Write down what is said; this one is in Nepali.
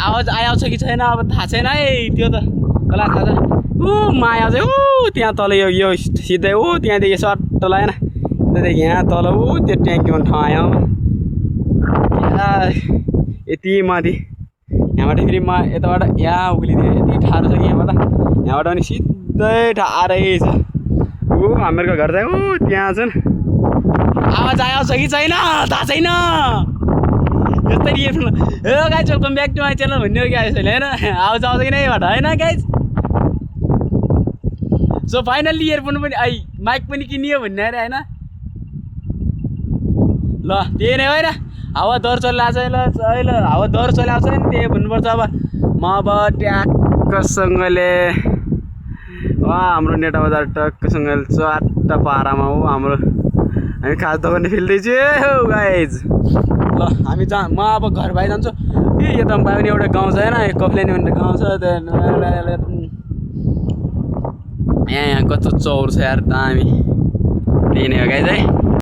आवाज आउँछ कि छैन अब थाहा छैन है त्यो त कसलाई थाहा छ माया चाहिँ त्यहाँ तल यो सिधै त्यहाँदेखि सट्ट लागेन त्यहाँदेखि यहाँ तल त्यो ट्याङ्कीमा ठाउँ आयो यति माथि यहाँबाट फेरि म यताबाट यहाँ उक्लिदिएँ यति ठाडो छ कि यहाँबाट पनि सिधै ठाडै छ हामीहरूको घर चाहिँ त्यहाँ छन् आवाज आउँछ कि छैन थाहा छैन यस्तै earphone hey guys welcome back to my channel भन्ने हो क्या यसैले होइन आवाज आउँछ कि नै यहाँबाट होइन गाइज सो फाइनल्ली इयरफोन पनि माइक पनि किनियो भन्ने अरे होइन ल त्यही नै होइन हावा दर चलिरहेको छ ल हावा दर चलिरहेको छ नि त्यही भन्नुपर्छ अब म अब ट्याक्कसँगले हाम्रो नेटा बजार टक्कसँगले चट्ट पारामा हो हामी खास दोकान खेल्दैछु गाइज ल हामी म अब घर भाइ जान्छु यता पनि पनि एउटा गाउँ छ होइन कप्लेनी भन्ने गाउँ छ यहाँ कस्तो चौर छ यार दामी त्यही नै हो गाइज है